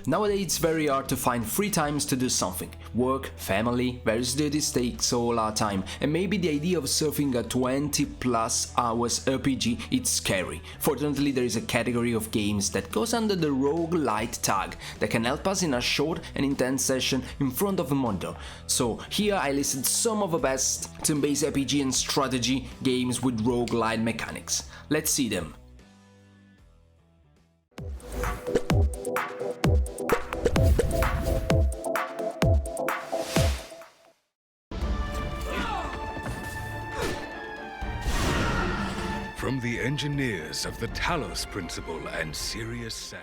Nowadays it's very hard to find free times to do something. Work, family, various duties takes all our time, and maybe the idea of surfing a 20+ hours RPG is scary. Fortunately, there is a category of games that goes under the roguelite tag that can help us in a short and intense session in front of a monitor. So here I listed some of the best turn-based RPG and strategy games with roguelite mechanics. Let's see them. From the engineers of the Talos Principle and Serious Sam.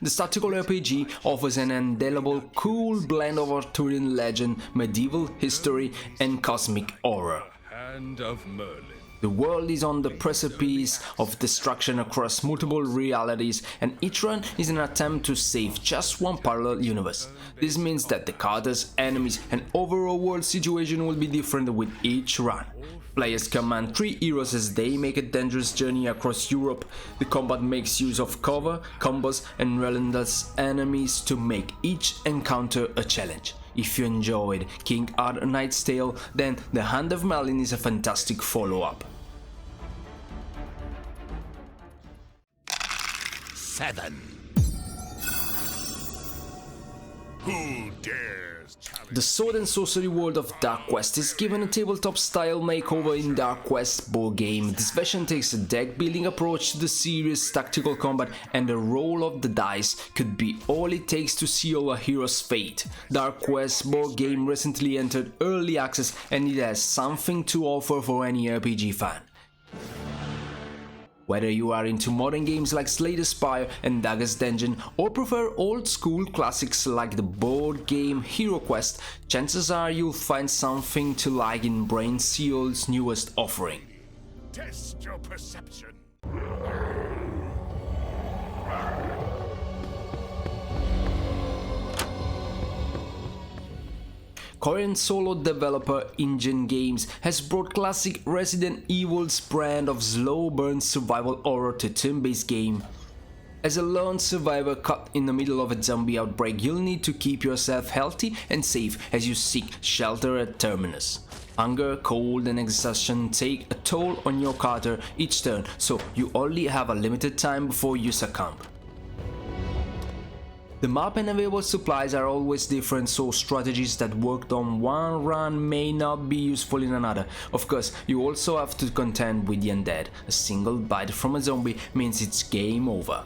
The tactical RPG offers an indelible, cool blend of Arthurian legend, medieval history, and cosmic horror. Hand of Merlin. The world is on the precipice of destruction across multiple realities, and each run is an attempt to save just one parallel universe. This means that the characters, enemies, and overall world situation will be different with each run. Players command 3 heroes as they make a dangerous journey across Europe. The combat makes use of cover, combos, and relentless enemies to make each encounter a challenge. If you enjoyed King Arthur Knight's Tale, then The Hand of Merlin is a fantastic follow-up. 7. Who dares challenge? The sword and sorcery world of Dark Quest is given a tabletop-style makeover in Dark Quest board game. This version takes a deck-building approach to the serious tactical combat, and the roll of the dice could be all it takes to seal a hero's fate. Dark Quest board game recently entered early access, and it has something to offer for any RPG fan. Whether you are into modern games like Slay the Spire and Dagger's Dungeon, or prefer old-school classics like the board game Hero Quest, chances are you'll find something to like in BrainSeal's newest offering. Test your perception. Korean solo developer InGen Games has brought classic Resident Evil's brand of slow burn survival horror to turn-based game. As a lone survivor caught in the middle of a zombie outbreak, you'll need to keep yourself healthy and safe as you seek shelter at Terminus. Hunger, cold, and exhaustion take a toll on your character each turn, so you only have a limited time before you succumb. The map and available supplies are always different, so strategies that worked on one run may not be useful in another. Of course, you also have to contend with the undead. A single bite from a zombie means it's game over.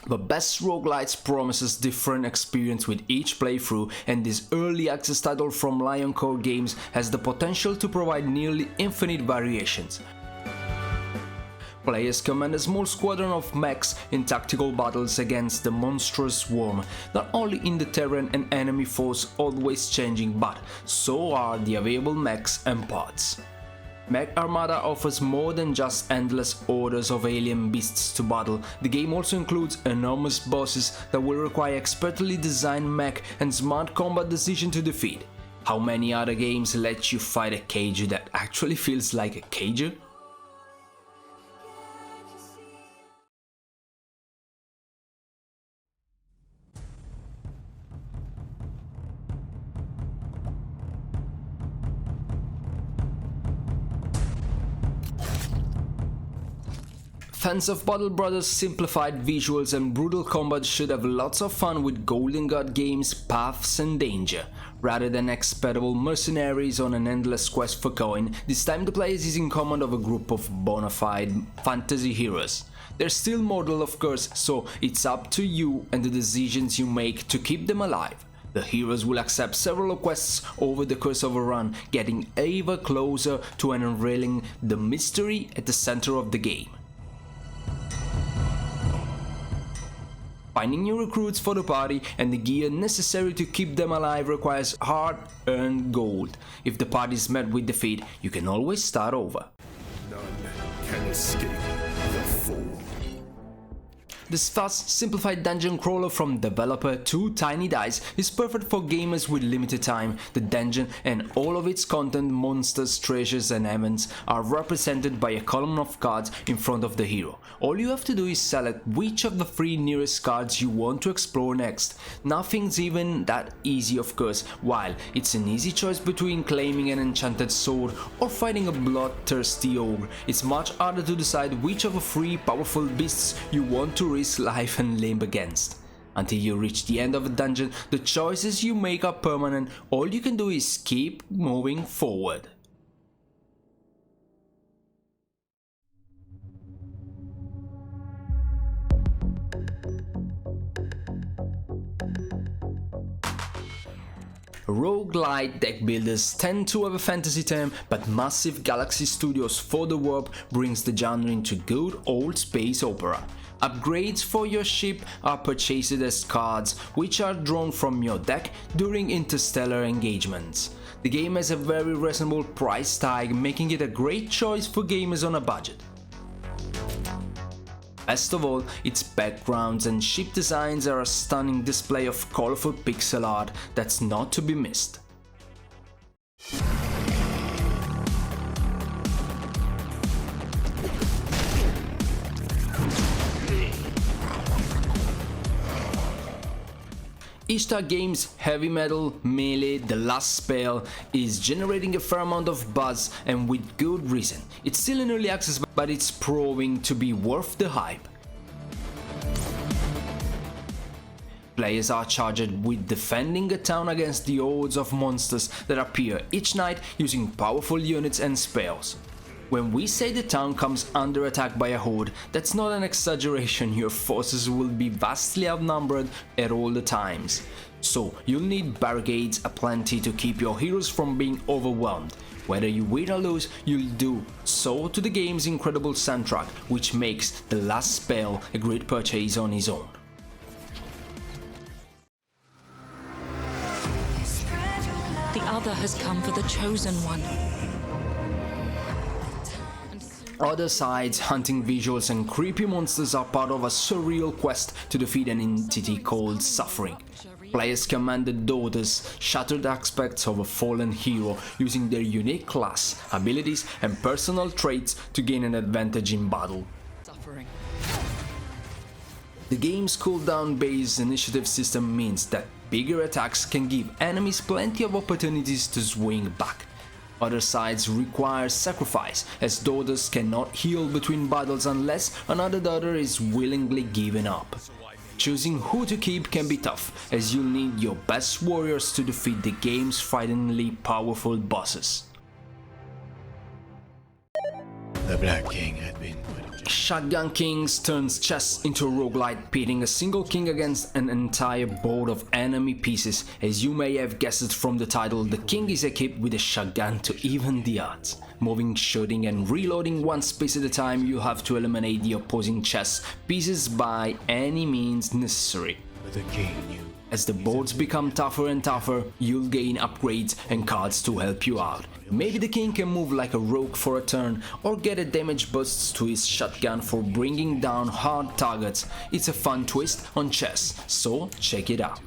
But Best Roguelites promises different experience with each playthrough, and this early access title from Lioncore Games has the potential to provide nearly infinite variations. Players command a small squadron of mechs in tactical battles against the monstrous swarm. Not only in the terrain and enemy force always changing, but so are the available mechs and pods. Mech Armada offers more than just endless orders of alien beasts to battle. The game also includes enormous bosses that will require expertly designed mech and smart combat decision to defeat. How many other games let you fight a kaiju that actually feels like a kaiju? Fans of Battle Brothers' simplified visuals and brutal combat should have lots of fun with Golden God Games' Paths and Danger. Rather than expendable mercenaries on an endless quest for coin, this time the player is in command of a group of bona fide fantasy heroes. They're still mortal, of course, so it's up to you and the decisions you make to keep them alive. The heroes will accept several quests over the course of a run, getting ever closer to unveiling the mystery at the center of the game. Finding new recruits for the party and the gear necessary to keep them alive requires hard-earned gold. If the party is met with defeat, you can always start over. None can escape the fold. This fast, simplified dungeon crawler from developer 2 Tiny Dice is perfect for gamers with limited time. The dungeon and all of its content, monsters, treasures and events are represented by a column of cards in front of the hero. All you have to do is select which of the 3 nearest cards you want to explore next. Nothing's even that easy, of course. While it's an easy choice between claiming an enchanted sword or fighting a bloodthirsty ogre, it's much harder to decide which of the 3 powerful beasts you want to risk life and limb against. Until you reach the end of the dungeon, the choices you make are permanent. All you can do is keep moving forward. Roguelite deck builders tend to have a fantasy term, but massive Galaxy Studios for the warp brings the genre into good old space opera. Upgrades for your ship are purchased as cards, which are drawn from your deck during interstellar engagements. The game has a very reasonable price tag, making it a great choice for gamers on a budget. Best of all, its backgrounds and ship designs are a stunning display of colorful pixel art that's not to be missed. Ishtar Games' heavy metal melee The Last Spell is generating a fair amount of buzz, and with good reason. It's still in early access, but it's proving to be worth the hype. Players are charged with defending a town against the hordes of monsters that appear each night using powerful units and spells. When we say the town comes under attack by a horde, that's not an exaggeration. Your forces will be vastly outnumbered at all the times. So you'll need barricades aplenty to keep your heroes from being overwhelmed. Whether you win or lose, you'll do so to the game's incredible soundtrack, which makes The Last Spell a great purchase on its own. The other has come for the chosen one. Othercide's hunting visuals and creepy monsters are part of a surreal quest to defeat an entity called Suffering. Players command the daughters, shattered aspects of a fallen hero, using their unique class, abilities and personal traits to gain an advantage in battle. The game's cooldown-based initiative system means that bigger attacks can give enemies plenty of opportunities to swing back. Othercides require sacrifice, as daughters cannot heal between battles unless another daughter is willingly given up. Choosing who to keep can be tough, as you'll need your best warriors to defeat the game's frighteningly powerful bosses. The Black King had been put into Shotgun Kings turns chess into a roguelite, pitting a single king against an entire board of enemy pieces. As you may have guessed from the title, the king is equipped with a shotgun to even the odds. Moving, shooting and reloading one space at a time, you have to eliminate the opposing chess pieces by any means necessary. but the king knew. As the boards become tougher and tougher, you'll gain upgrades and cards to help you out. Maybe the king can move like a rogue for a turn, or get a damage boost to his shotgun for bringing down hard targets. It's a fun twist on chess, so check it out.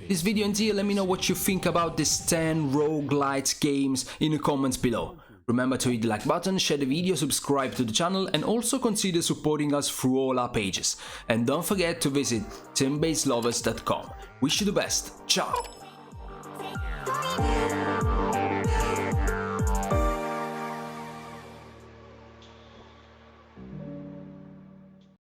This video ends here. Let me know what you think about these 10 roguelite games in the comments below. Remember to hit the like button, share the video, subscribe to the channel and also consider supporting us through all our pages. And don't forget to visit Turnbasedlovers.com. Wish you the best. Ciao!